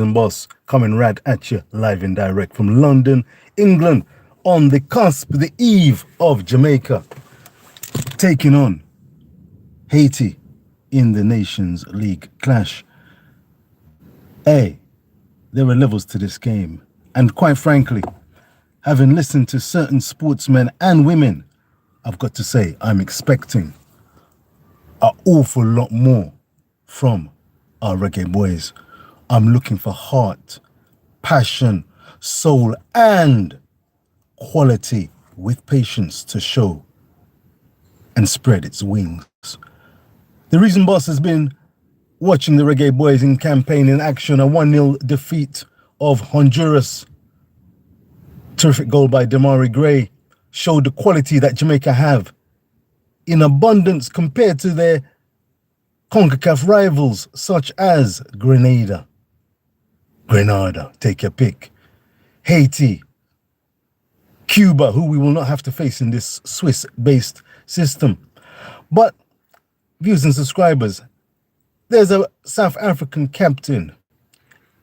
and Boss coming right at you live and direct from London, England, on the cusp, the eve of Jamaica, taking on Haiti in the Nations League clash. Hey, there are levels to this game, and quite frankly, having listened to certain sportsmen and women, I've got to say I'm expecting an awful lot more from our Reggae Boys. I'm looking for heart, passion, soul, and quality with patience to show and spread its wings. The reason Boss has been watching the Reggae Boys in campaign in action, a 1-0 defeat of Honduras. Terrific goal by Damari Gray showed the quality that Jamaica have in abundance compared to their CONCACAF rivals such as Grenada, take your pick, Haiti, Cuba, who we will not have to face in this Swiss-based system. But, viewers and subscribers, there's a South African captain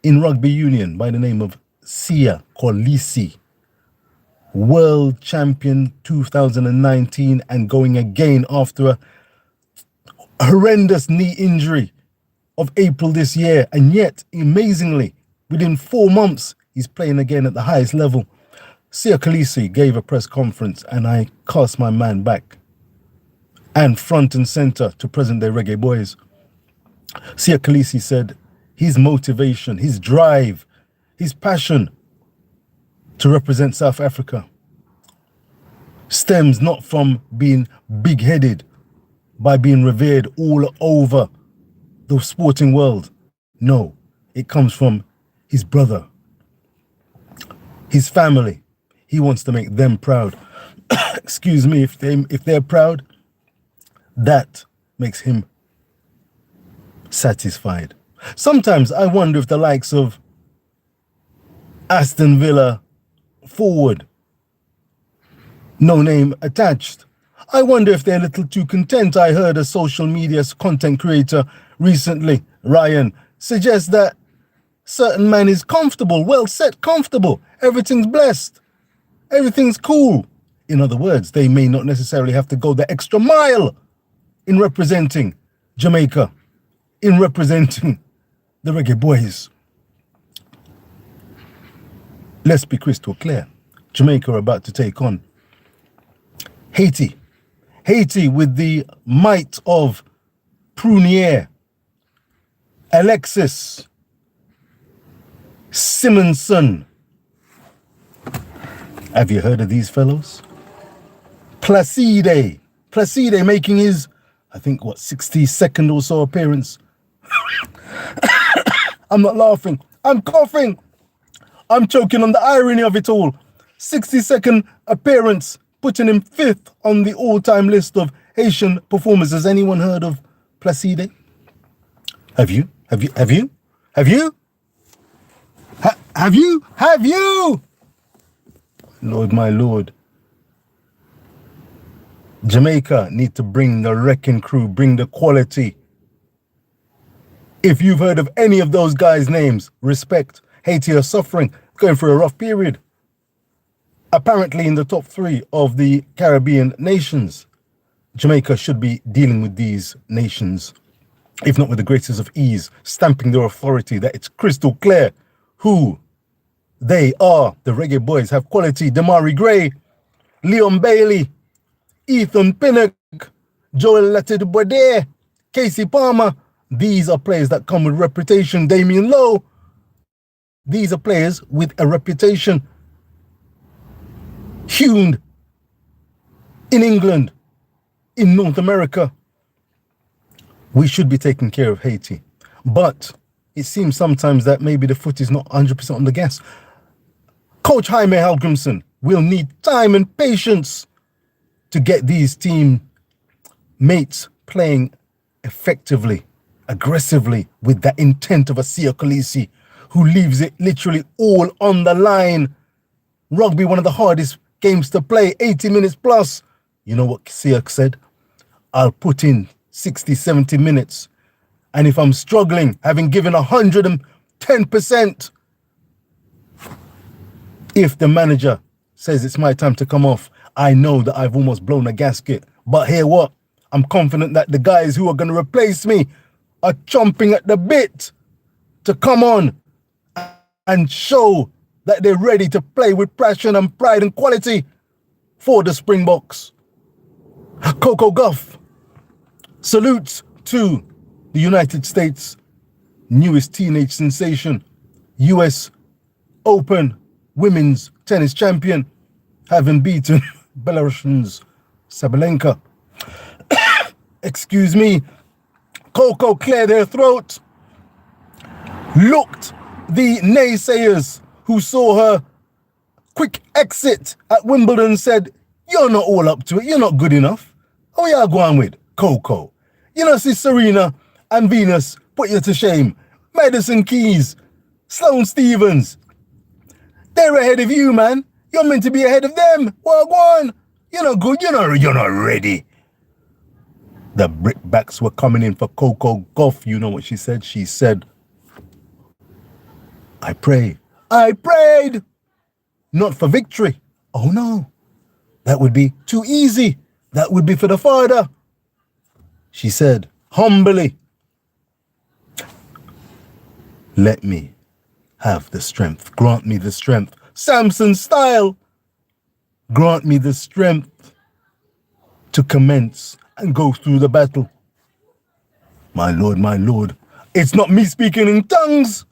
in rugby union by the name of Siya Kolisi, world champion 2019 and going again after a horrendous knee injury of April this year. And yet, amazingly, within 4 months, he's playing again at the highest level. Siya Kolisi gave a press conference and I cast my mind back and front and center to present-day Reggae Boys. Siya Kolisi said his motivation, his drive, his passion to represent South Africa stems not from being big-headed, by being revered all over the sporting world. No, it comes from his brother, his family. He wants to make them proud. Excuse me, if they're proud, that makes him satisfied. Sometimes I wonder if the likes of Aston Villa forward, no name attached, I wonder if they're a little too content. I heard a social media content creator recently, Ryan, suggest that certain man is comfortable, well set, comfortable, everything's blessed, everything's cool. In other words, they may not necessarily have to go the extra mile in representing Jamaica, in representing the Reggae Boys. Let's be crystal clear. Jamaica are about to take on Haiti. Haiti with the might of Prunier, Alexis, Simonson. Have you heard of these fellows? Placide making his, I think, 62nd or so appearance. I'm not laughing, I'm coughing. I'm choking on the irony of it all. 62nd appearance, putting him 5th on the all-time list of Haitian performers. Has anyone heard of Placide? Have you? Have you? Lord, my Lord. Jamaica need to bring the wrecking crew, bring the quality. If you've heard of any of those guys' names, respect. Haiti are suffering, going through a rough period. Apparently in the top 3 of the Caribbean nations. Jamaica should be dealing with these nations, if not with the greatest of ease, stamping their authority that it's crystal clear who they are. The Reggae Boys have quality. Damari Gray, Leon Bailey, Ethan Pinnock, Joel Latidbode, Casey Palmer. These are players that come with reputation. Damien Lowe. These are players with a reputation. Hewn in England, in North America. We should be taking care of Haiti. But it seems sometimes that maybe the foot is not 100% on the gas. Coach Jaime Halgrimson will need time and patience to get these team mates playing effectively, aggressively, with that intent of a Siya Kolisi, who leaves it literally all on the line. Rugby, one of the hardest games to play, 80 minutes plus. You know what Siya said? I'll put in 60, 70 minutes. And if I'm struggling, having given 10%. If the manager says it's my time to come off, I know that I've almost blown a gasket. But hear what? I'm confident that the guys who are going to replace me are chomping at the bit to come on and show that they're ready to play with passion and pride and quality for the Springboks. Coco Gauff salutes to the United States' newest teenage sensation, US Open women's tennis champion, having beaten Belarusians Sabalenka. Excuse me. Coco cleared her throat, looked the naysayers who saw her quick exit at Wimbledon, said, you're not all up to it, you're not good enough. Oh, y'all going with Coco? You know, see Serena and Venus put you to shame. Madison Keys, Sloane Stephens, they're ahead of you, man. You're meant to be ahead of them. Well, go on. You're not good, you're not ready. The brickbacks were coming in for Coco Gauff. You know what she said? She said, I prayed, not for victory. Oh no, that would be too easy. That would be for the father. She said, humbly, let me have the strength. Grant me the strength. Samson style. Grant me the strength to commence and go through the battle. My Lord, it's not me speaking in tongues,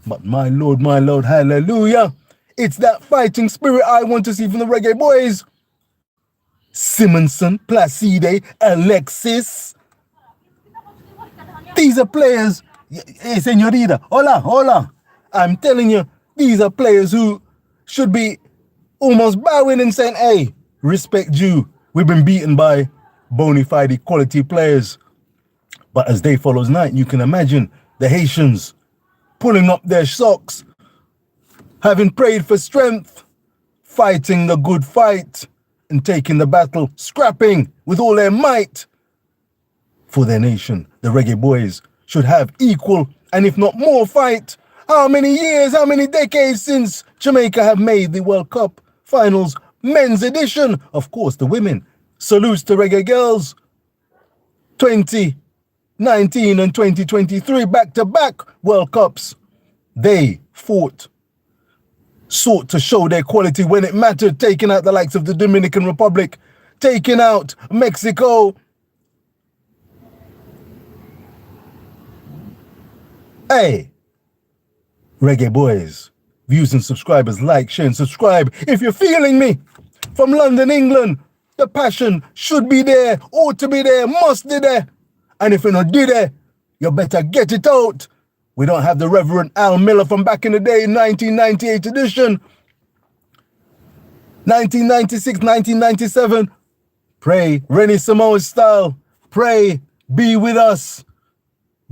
but my Lord, hallelujah. It's that fighting spirit I want to see from the Reggae Boyz. Simonson, Placide, Alexis. These are players. Hey, señorita, hola. I'm telling you, these are players who should be almost bowing and saying, hey, respect due. We've been beaten by bona fide quality players. But as day follows night, you can imagine the Haitians pulling up their socks, having prayed for strength, fighting the good fight and taking the battle, scrapping with all their might for their nation. The Reggae Boyz should have equal and if not more fight. How many years, how many decades since Jamaica have made the World Cup Finals men's edition? Of course, the women. Salutes to Reggae Girls. 2019 and 2023 back-to-back World Cups. They sought to show their quality when it mattered, taking out the likes of the Dominican Republic, taking out Mexico. Hey, Reggae Boyz, views and subscribers, like, share and subscribe. If you're feeling me from London, England, the passion should be there, ought to be there, must be there. And if you're not there, you better get it out. We don't have the Reverend Al Miller from back in the day, 1998 edition. 1996, 1997. Pray, Rennie Simone style. Pray, be with us.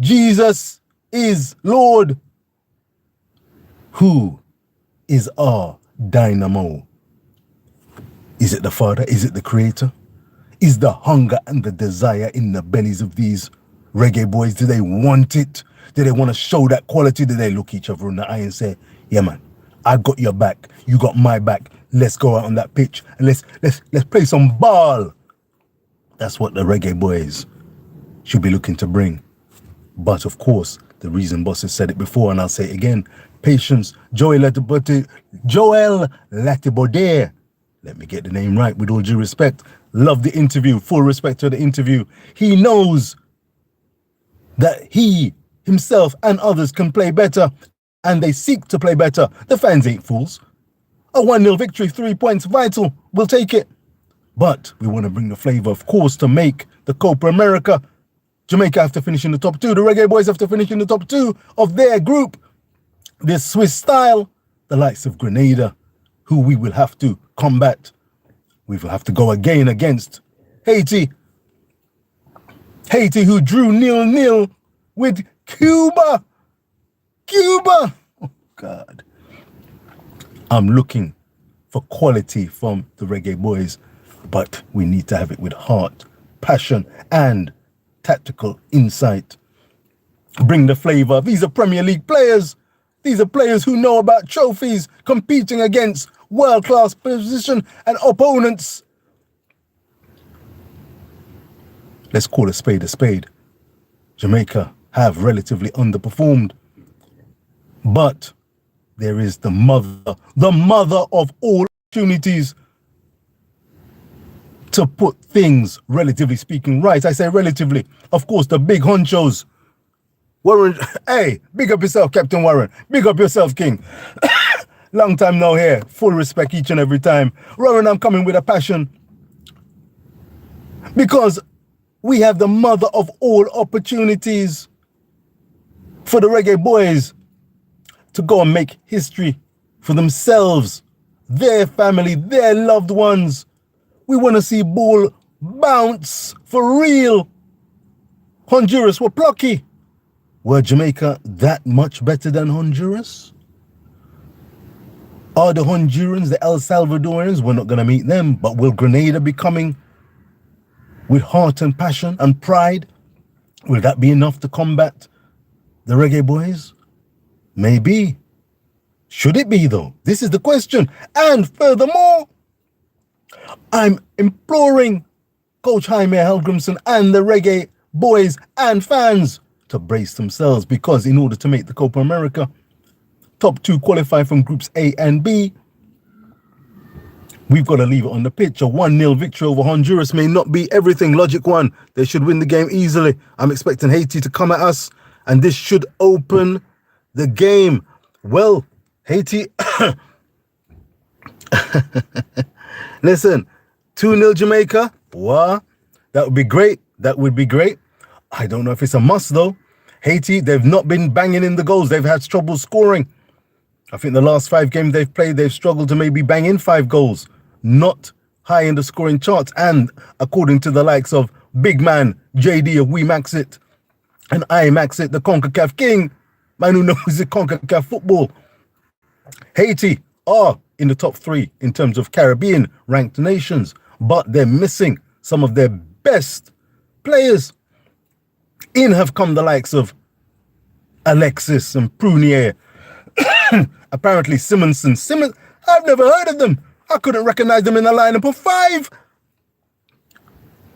Jesus is Lord. Who is our dynamo? Is it the Father? Is it the Creator? Is the hunger and the desire in the bellies of these Reggae Boyz? Do they want it? Do they want to show that quality? Do they look each other in the eye and say, yeah, man, I got your back. You got my back. Let's go out on that pitch and let's play some ball. That's what the Reggae Boyz should be looking to bring. But of course, the reason Boss has said it before, and I'll say it again, patience. Joel Latibaudet. Let me get the name right with all due respect. Love the interview, full respect to the interview. He knows that he himself and others can play better, and they seek to play better. The fans ain't fools. A 1-0 victory, 3 points, vital. We'll take it. But we want to bring the flavor, of course, to make the Copa America. Jamaica have to finish in the top 2. The Reggae Boyz have to finish in the top 2 of their group. This Swiss style, the likes of Grenada, who we will have to combat. We will have to go again against Haiti. Haiti, who drew 0-0 with Cuba. Oh, God. I'm looking for quality from the Reggae Boyz, but we need to have it with heart, passion, and tactical insight. Bring the flavor. These are Premier League players. These are players who know about trophies, competing against world-class position and opponents. Let's call a spade a spade. Jamaica have relatively underperformed. But there is the mother of all opportunities to put things, relatively speaking, right. I say relatively. Of course, the big honchos. Warren, hey, big up yourself, Captain Warren. Big up yourself, King. Long time no here. Full respect each and every time. Warren, I'm coming with a passion. Because we have the mother of all opportunities for the Reggae Boyz to go and make history for themselves, their family, their loved ones. We want to see ball bounce for real. Honduras were plucky. Were Jamaica that much better than Honduras? Are the Hondurans, the El Salvadorians, we're not going to meet them, but will Grenada be coming with heart and passion and pride? Will that be enough to combat the Reggae Boyz? Maybe. Should it be, though? This is the question. And furthermore, I'm imploring Coach Jaime Helgrimson and the Reggae Boyz and fans to brace themselves, because in order to make the Copa America, top two qualify from groups A and B, we've got to leave it on the pitch. A 1-0 victory over Honduras may not be everything. Logic one, they should win the game easily. I'm expecting Haiti to come at us, and this should open the game. Well, Haiti, listen, 2-0 Jamaica, wow, that would be great. That would be great. I don't know if it's a must, though. Haiti, they've not been banging in the goals. They've had trouble scoring. I think the last 5 games they've played, they've struggled to maybe bang in 5 goals. Not high in the scoring charts. And according to the likes of big man JD of We Max It and I Max It, the CONCACAF king, man who knows the CONCACAF football, Haiti are in the top 3 in terms of Caribbean ranked nations, but they're missing some of their best players. In have come the likes of Alexis and Prunier. Apparently Simmons, I've never heard of them. I couldn't recognize them in the lineup of 5.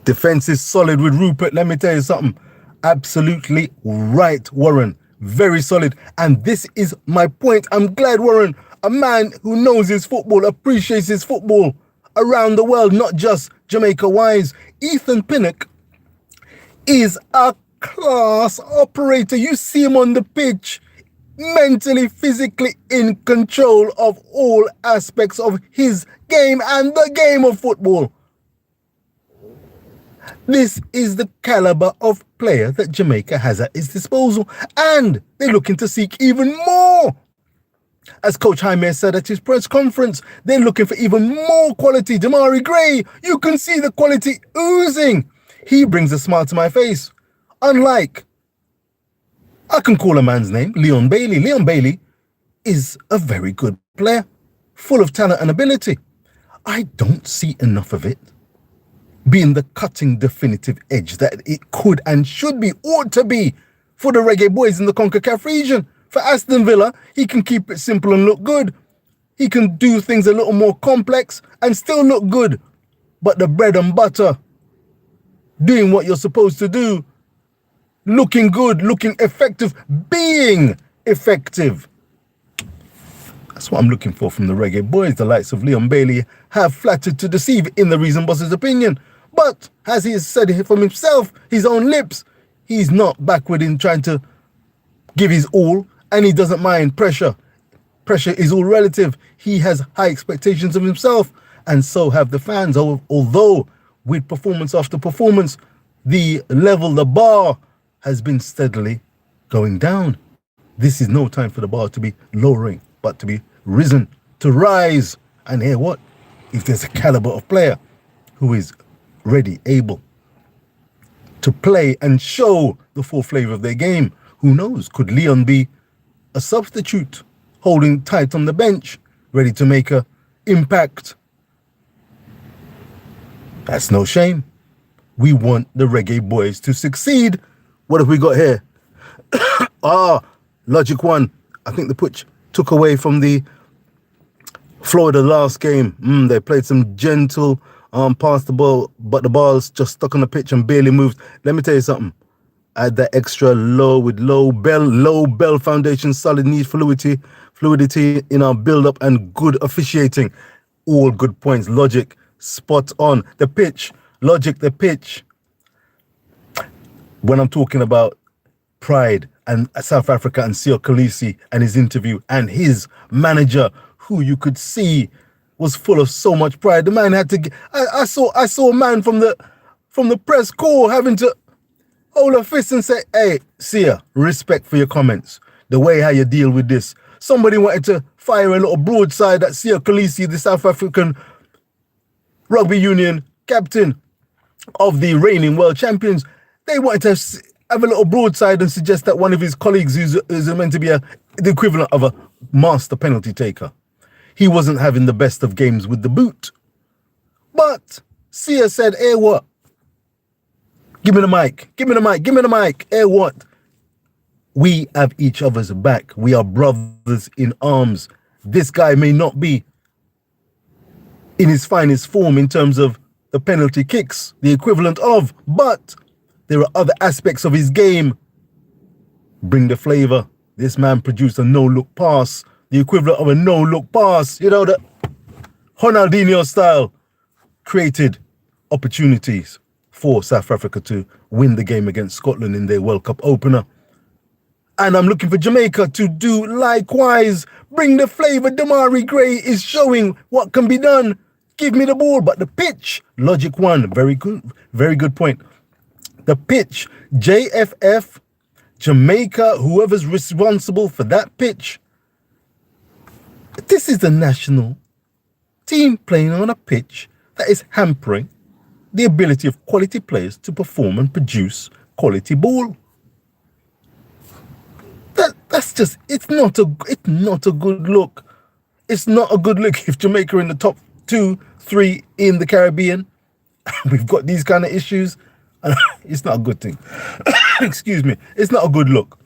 Defense is solid with Rupert. Let me tell you something. Absolutely right, Warren. Very solid. And this is my point. I'm glad, Warren, a man who knows his football, appreciates his football around the world, not just Jamaica-wise. Ethan Pinnock is a class operator. You see him on the pitch, mentally, physically in control of all aspects of his game and the game of football. This is the caliber of player that Jamaica has at its disposal, and they're looking to seek even more. As Coach Jaime said at his press conference, they're looking for even more quality. Damari Gray, you can see the quality oozing. He brings a smile to my face. Unlike, I can call a man's name, Leon Bailey. Leon Bailey is a very good player, full of talent and ability. I don't see enough of it being the cutting definitive edge that it could and should be, ought to be, for the Reggae Boyz in the CONCACAF region. For Aston Villa, he can keep it simple and look good. He can do things a little more complex and still look good. But the bread and butter, doing what you're supposed to do, looking good, looking effective, being effective. That's what I'm looking for from the Reggae Boyz. The likes of Leon Bailey have flattered to deceive, in the Reason Boss's opinion. But, as he has said it from himself, his own lips, he's not backward in trying to give his all, and he doesn't mind pressure. Pressure is all relative. He has high expectations of himself, and so have the fans. Although, with performance after performance, the level, the bar, has been steadily going down. This is no time for the bar to be lowering, but to be risen, to rise. And hear what? If there's a caliber of player who is ready, able to play and show the full flavor of their game, who knows? Could Leon be a substitute, holding tight on the bench, ready to make an impact? That's no shame. We want the Reggae Boyz to succeed. What have we got here? Logic one. I think the pitch took away from the flow of the last game. They played some gentle past the ball, but the ball's just stuck on the pitch and barely moved. Let me tell you something. Add that extra low with low bell foundation, solid knee fluidity in our build-up and good officiating. All good points. Logic, spot on. The pitch, logic, the pitch. When I'm talking about pride and South Africa and Siya Kolisi and his interview and his manager, who you could see was full of so much pride. The man had to. I saw a man from the press corps having to hold a fist and say, "Hey, Siya, respect for your comments. The way how you deal with this." Somebody wanted to fire a little broadside at Siya Kolisi, the South African rugby union captain of the reigning world champions. They wanted to have a little broadside and suggest that one of his colleagues, who's meant to be the equivalent of a master penalty taker, he wasn't having the best of games with the boot. But Siya said, "Hey, what? Give me the mic. Give me the mic. Give me the mic. Hey, what? We have each other's back. We are brothers in arms. This guy may not be in his finest form in terms of the penalty kicks, the equivalent of, but there are other aspects of his game. Bring the flavor. This man produced a no-look pass, the equivalent of a no-look pass, you know, the Ronaldinho style, created opportunities for South Africa to win the game against Scotland in their World Cup opener. And I'm looking for Jamaica to do likewise. Bring the flavor. Damari Gray is showing what can be done. Give me the ball. But the pitch, logic one, very good point. The pitch, JFF, Jamaica, whoever's responsible for that pitch. This is the national team playing on a pitch that is hampering the ability of quality players to perform and produce quality ball. That's just, it's not a good look. It's not a good look if Jamaica are in the top 2, 3 in the Caribbean. We've got these kind of issues. It's not a good thing. Excuse me. It's not a good look.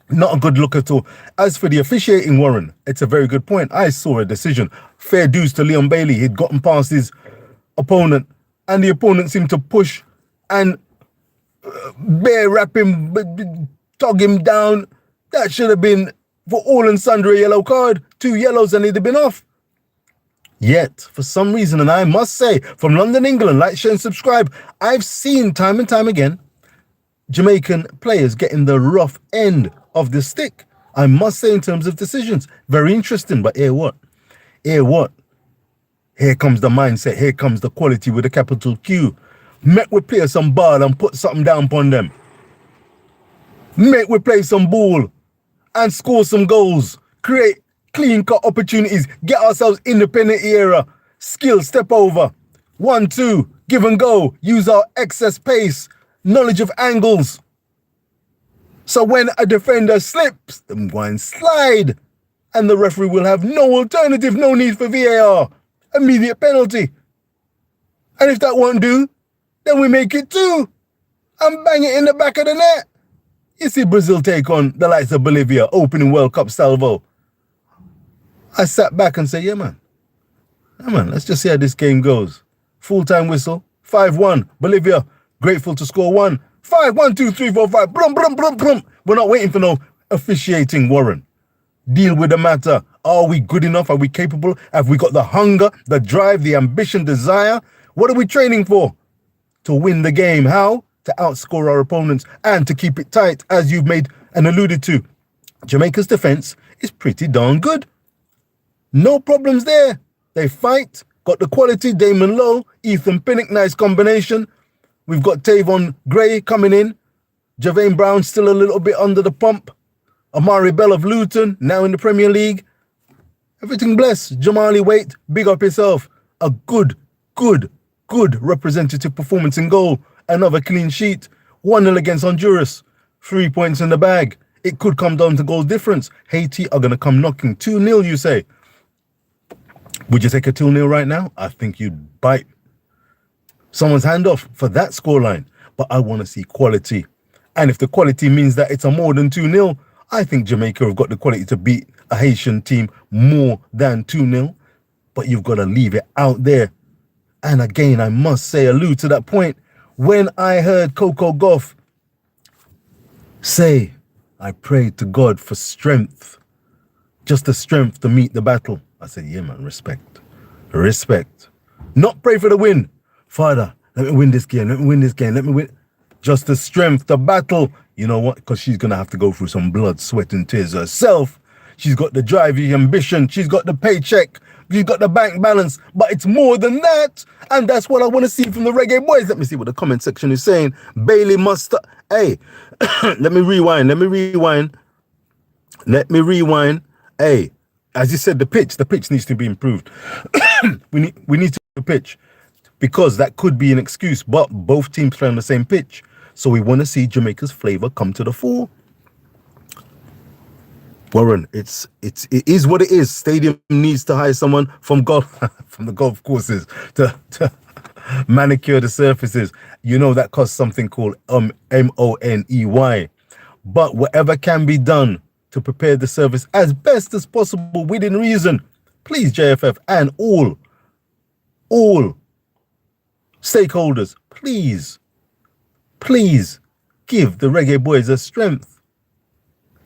Not a good look at all. As for the officiating, Warren, it's a very good point. I saw a decision. Fair dues to Leon Bailey. He'd gotten past his opponent, and the opponent seemed to push and bear wrap him, tug him down. That should have been, for all and sundry, a yellow card. 2 yellows and he'd have been off. Yet, for some reason, and I must say, from London, England, like, share and subscribe, I've seen time and time again Jamaican players getting the rough end of the stick. I must say, in terms of decisions, very interesting. But here what? Here comes the mindset. Here comes the quality with a capital Q. Make we play some ball and put something down upon them. Make we play some ball and score some goals. Create clean-cut opportunities. Get ourselves in the penalty area. Skill, step over. 1-2, give and go. Use our excess pace. Knowledge of angles. So when a defender slips, them go and slide. And the referee will have no alternative, no need for VAR. Immediate penalty. And if that won't do, then we make it 2 and bang it in the back of the net. You see Brazil take on the likes of Bolivia, opening World Cup salvo. I sat back and said, yeah, man, let's just see how this game goes. Full-time whistle, 5-1, Bolivia, grateful to score 1. 5, 1, 2, 3, 4, 5, brum, brum, brum, brum. We're not waiting for no officiating, Warren. Deal with the matter. Are we good enough? Are we capable? Have we got the hunger, the drive, the ambition, desire? What are we training for? To win the game. How? To outscore our opponents and to keep it tight, as you've made and alluded to. Jamaica's defense is pretty darn good. No problems there. They fight, got the quality. Damon Lowe, Ethan Pinnock, nice combination. We've got Tavon Gray coming in. Javane Brown still a little bit under the pump. Amari Bell of Luton, now in the Premier League. Everything blessed. Jamali Waite, big up yourself. A good representative performance in goal. Another clean sheet. 1-0 against Honduras. 3 points in the bag. It could come down to goal difference. Haiti are going to come knocking. 2-0, you say. Would you take a 2-0 right now? I think you'd bite someone's hand off for that scoreline. But I want to see quality. And if the quality means that it's a more than 2-0, I think Jamaica have got the quality to beat a Haitian team more than 2-0, but you've got to leave it out there. And again, I must say, allude to that point, when I heard Coco Gauff say, I prayed to God for strength, just the strength to meet the battle. I said, yeah, man, respect. Respect. Not pray for the win. Father, let me win this game, let me win this game, let me win. Just the strength to battle. You know what? Because she's going to have to go through some blood, sweat, and tears herself. She's got the drive, the ambition. She's got the paycheck. She's got the bank balance. But it's more than that. And that's what I want to see from the Reggae Boyz. Let me see what the comment section is saying. Bailey must... Hey, let me rewind. Hey, as you said, the pitch needs to be improved. we need to pitch, because that could be an excuse, but both teams play on the same pitch. So we want to see Jamaica's flavor come to the fore. Warren, it is what it is. Stadium needs to hire someone from the golf courses to manicure the surfaces. You know that costs something called MONEY. But whatever can be done to prepare the service as best as possible within reason, please, JFF and all stakeholders, please give the Reggae Boyz a strength.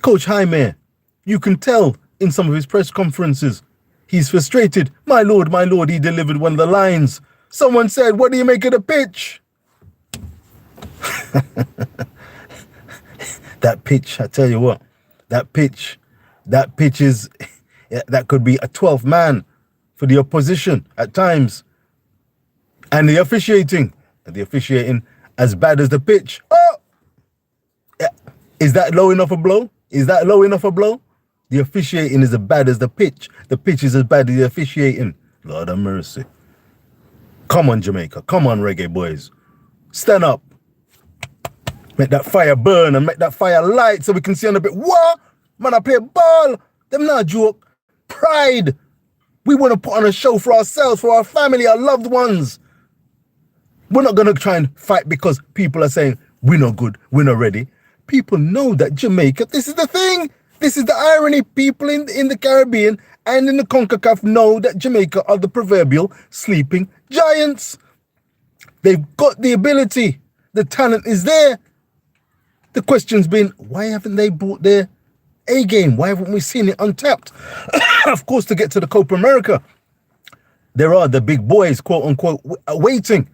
Coach Jaime, you can tell in some of his press conferences, he's frustrated. My lord, he delivered one of the lines. Someone said, what do you make of the pitch? That pitch, I tell you what, that pitch is, that could be a 12th man for the opposition at times. And the officiating as bad as the pitch. Oh! Is that low enough a blow? The officiating is as bad as the pitch. The pitch is as bad as the officiating. Lord have mercy. Come on, Jamaica. Come on, Reggae Boyz. Stand up. Make that fire burn and make that fire light so we can see on a bit. What? Man, I play ball. Them not joke. Pride. We want to put on a show for ourselves, for our family, our loved ones. We're not going to try and fight because people are saying, we're not good, we're not ready. People know that Jamaica, this is the thing. This is the irony. People in the Caribbean and in the CONCACAF know that Jamaica are the proverbial sleeping giants. They've got the ability. The talent is there. The question's been, why haven't they brought their A game? Why haven't we seen it untapped? Of course, to get to the Copa America, there are the big boys, quote unquote, waiting.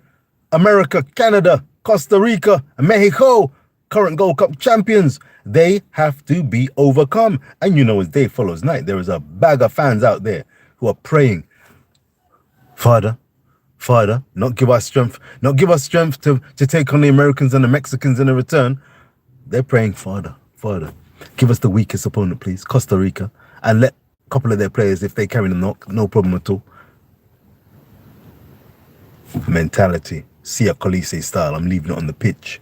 America, Canada, Costa Rica, Mexico, current Gold Cup champions. They have to be overcome. And you know, as day follows night, there is a bag of fans out there who are praying, Father, not give us strength to take on the Americans and the Mexicans in a return. They're praying, Father, give us the weakest opponent, please, Costa Rica, and let a couple of their players, if they carry the knock, no problem at all. Mentality, Sia Colise style, I'm leaving it on the pitch.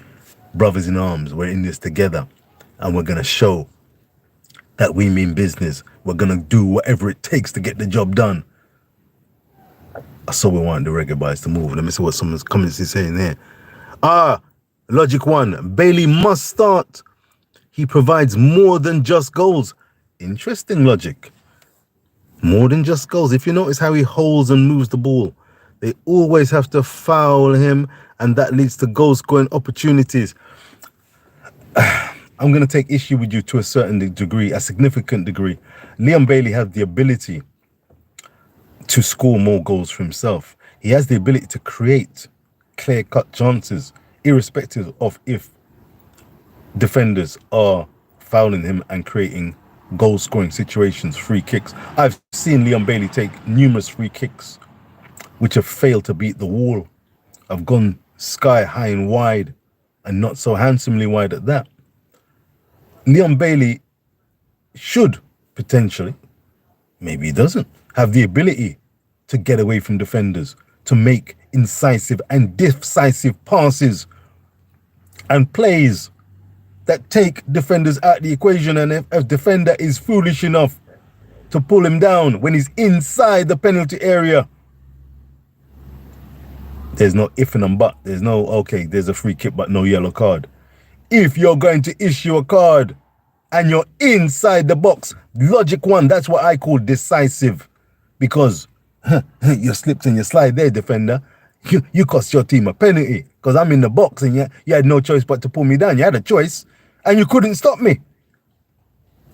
Brothers in arms, we're in this together, and we're going to show that we mean business. We're going to do whatever it takes to get the job done. So we want the Reggae Boyz to move. Let me see what someone's comments is saying there. Logic 1, Bailey must start. He provides more than just goals. Interesting logic. More than just goals. If you notice how he holds and moves the ball, they always have to foul him, and that leads to goal scoring opportunities. I'm going to take issue with you to a certain degree, a significant degree. Leon Bailey has the ability to score more goals for himself. He has the ability to create clear-cut chances, irrespective of if defenders are fouling him and creating goal-scoring situations, free kicks. I've seen Leon Bailey take numerous free kicks which have failed to beat the wall. I've gone sky high and wide, and not so handsomely wide at that. Leon Bailey should potentially, maybe he doesn't, have the ability to get away from defenders, to make incisive and decisive passes and plays that take defenders out of the equation. And if a defender is foolish enough to pull him down when he's inside the penalty area, there's no if and but. There's no, okay, there's a free kick but no yellow card. If you're going to issue a card and you're inside the box. Logic one, that's what I call decisive. Because you slipped and you slide there, defender. You cost your team a penalty. Because I'm in the box and you had no choice but to pull me down. You had a choice and you couldn't stop me.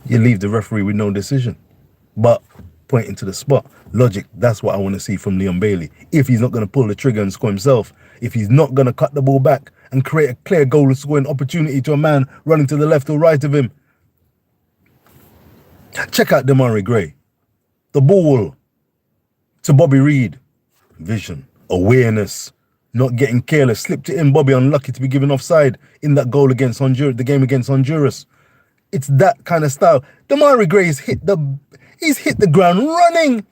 You leave the referee with no decision. But pointing to the spot. Logic, that's what I want to see from Leon Bailey. If he's not going to pull the trigger and score himself, if he's not going to cut the ball back and create a clear goal scoring opportunity to a man running to the left or right of him. Check out Demarai Gray. The ball to Bobby Reid. Vision, awareness, not getting careless. Slipped it in. Bobby unlucky to be given offside in that goal against Honduras, the game against Honduras. It's that kind of style. Demarai Gray has hit the ground running.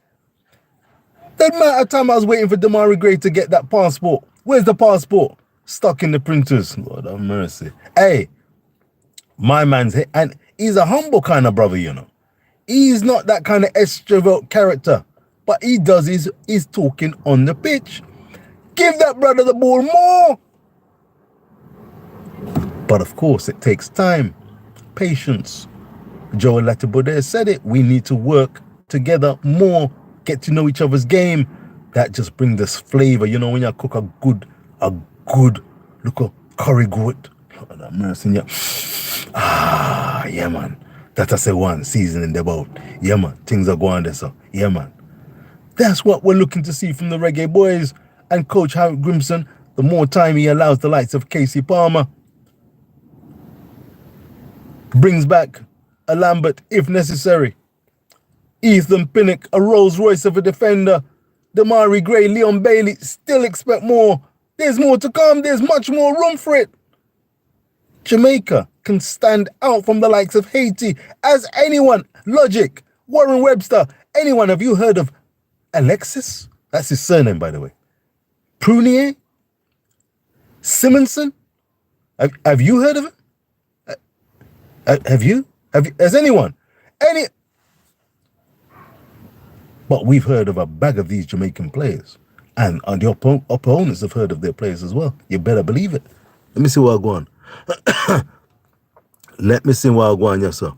The amount of time I was waiting for Demarai Gray to get that passport. Where's the passport? Stuck in the printers. Lord have mercy. Hey, my man's hit, and he's a humble kind of brother, you know. He's not that kind of extrovert character, but he does his talking on the pitch. Give that brother the ball more. But of course, it takes time, patience. Joel Latibode said it. We need to work together more, get to know each other's game. That just brings this flavor. You know, when you cook a good look of curry goat. Lord have mercy. Yeah, man. That I say one seasoning the boat. Yeah, man. Things are going there, so. Yeah, man. That's what we're looking to see from the Reggae Boyz and Coach Howard Grimson. The more time he allows the likes of Casey Palmer. Brings back a Lambert if necessary. Ethan Pinnock, a Rolls Royce of a defender. Demarai Gray, Leon Bailey, still expect more. There's more to come. There's much more room for it. Jamaica can stand out from the likes of Haiti as anyone. Logic, Warren Webster, anyone. Have you heard of Alexis? That's his surname, by the way. Prunier? Simonson? Have you heard of him? Have you? Has anyone? But we've heard of a bag of these Jamaican players. And the opponents have heard of their players as well. You better believe it. Let me see what I go on. Let me see what I go on, yes, sir.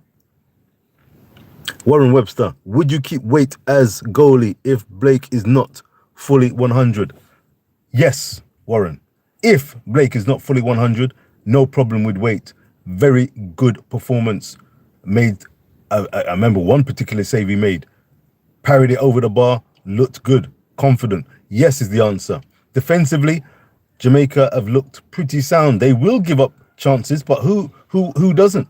Warren Webster, would you keep Waite as goalie if Blake is not fully 100? Yes, Warren. If Blake is not fully 100, no problem with Waite. Very good performance. Made, I remember one particular save he made. Parried it over the bar, looked good, confident. Yes is the answer. Defensively, Jamaica have looked pretty sound. They will give up chances, but who doesn't?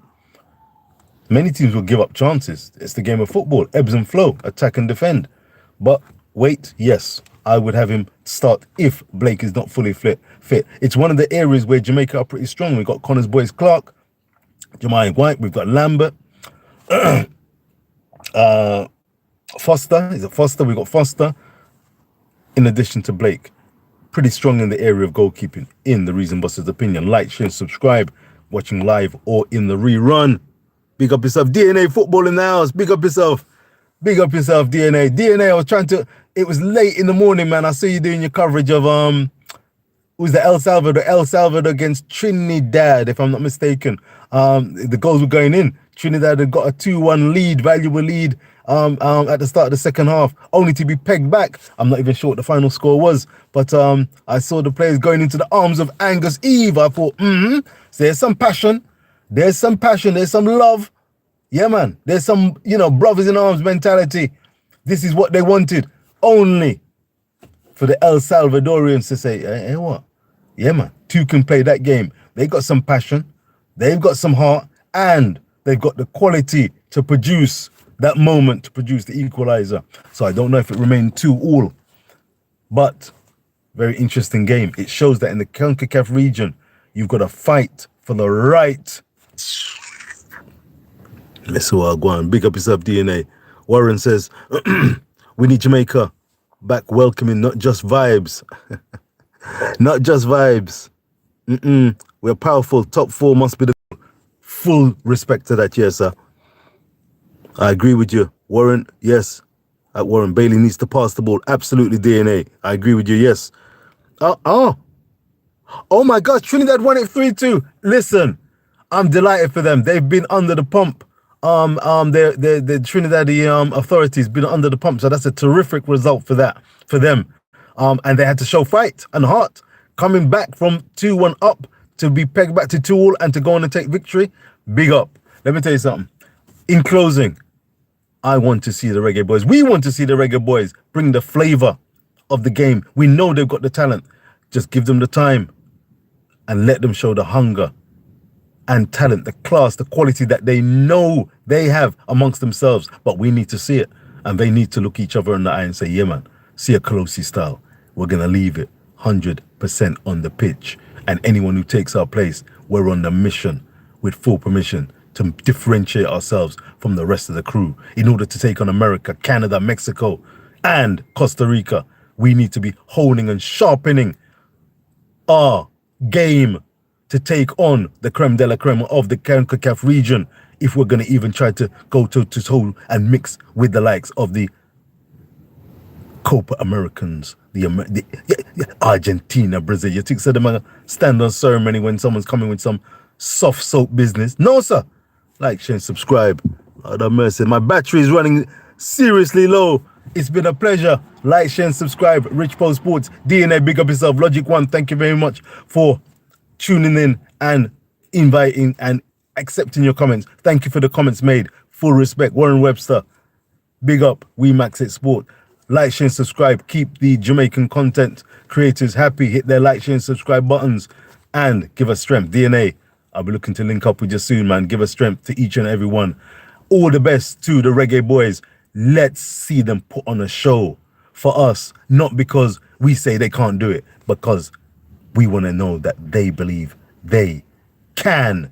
Many teams will give up chances. It's the game of football, ebbs and flow, attack and defend. But wait, yes, I would have him start if Blake is not fully fit. It's one of the areas where Jamaica are pretty strong. We've got Connors Boyce Clark, Jemai White, we've got Lambert, Foster. Is it Foster? We've got Foster. In addition to Blake, pretty strong in the area of goalkeeping, in the Reason Busters opinion. Like, share, subscribe, watching live or in the rerun. Big up yourself. DNA football in the house. Big up yourself. Big up yourself, DNA. DNA, I was trying to, it was late in the morning, man. I saw you doing your coverage of, who's the El Salvador against Trinidad, if I'm not mistaken. The goals were going in. Trinidad had got a 2-1 lead, valuable lead, at the start of the second half, only to be pegged back. I'm not even sure what the final score was, but I saw the players going into the arms of Angus Eve. I thought, so there's some passion, there's some love. Yeah, man, there's some, brothers in arms mentality. This is what they wanted, only for the El Salvadorians to say, hey, what? Yeah, man, two can play that game. They got some passion, they've got some heart, and they've got the quality to produce that moment, to produce the equalizer. So I don't know if it remained 2-2, but very interesting game. It shows that in the CONCACAF region, you've got to fight for the right. Let's see what I go on. Big up yourself, DNA. Warren says, we need Jamaica back welcoming, not just vibes. Not just vibes. We're powerful. Top 4 must be the full respect to that, yes, sir. I agree with you. Warren, yes. Warren Bailey needs to pass the ball. Absolutely, DNA. I agree with you, yes. Oh my gosh, Trinidad won it 3-2. Listen, I'm delighted for them. They've been under the pump the Trinidadian authorities been under the pump. So that's a terrific result for them. And they had to show fight and heart, coming back from 2-1 up to be pegged back to 2-2 and to go on and take victory. Big up. Let me tell you something. In closing, I want to see the Reggae Boyz. We want to see the Reggae Boyz bring the flavor of the game. We know they've got the talent. Just give them the time and let them show the hunger and talent, the class, the quality that they know they have amongst themselves. But we need to see it, and they need to look each other in the eye and say, yeah, man, see a Colosi style. We're going to leave it 100% on the pitch. And anyone who takes our place, we're on the mission with full permission to differentiate ourselves from the rest of the crew. In order to take on America, Canada, Mexico, and Costa Rica, we need to be honing and sharpening our game to take on the creme de la creme of the CONCACAF region if we're going to even try to go toe-to-toe and mix with the likes of the Copa Americans, the Argentina, Brazil. You think so them stand on ceremony when someone's coming with some soft soap business? No, sir. Like, share, and subscribe. Lord have mercy. My battery is running seriously low. It's been a pleasure. Like, share, and subscribe. Rich Post Sports, DNA, big up yourself. Logic One, thank you very much for tuning in and inviting and accepting your comments. Thank you for the comments made. Full respect. Warren Webster, big up. We Max It Sport. Like, share, and subscribe. Keep the Jamaican content creators happy. Hit their like, share, and subscribe buttons and give us strength. DNA, I'll be looking to link up with you soon, man. Give us strength to each and every one. All the best to the Reggae Boyz. Let's see them put on a show for us, not because we say they can't do it, because we want to know that they believe they can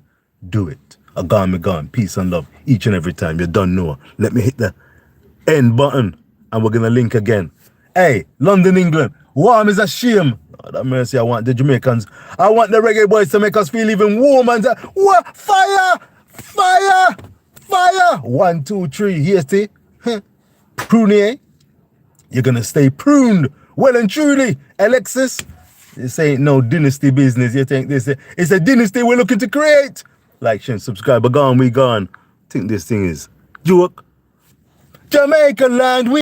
do it. A gone, peace and love each and every time. You don't know. Let me hit the end button and we're going to link again. Hey, London, England, warm is a shame. Lord have mercy, I want the Jamaicans. I want the Reggae Boyz to make us feel even warm and what? Fire! Fire! Fire! 1, 2, 3, here's the prune. You're going to stay pruned well and truly, Alexis. This ain't no dynasty business. You think this it's a dynasty we're looking to create? Like, share, and subscribe. But gone, we gone. Think this thing is joke. Jamaica land, we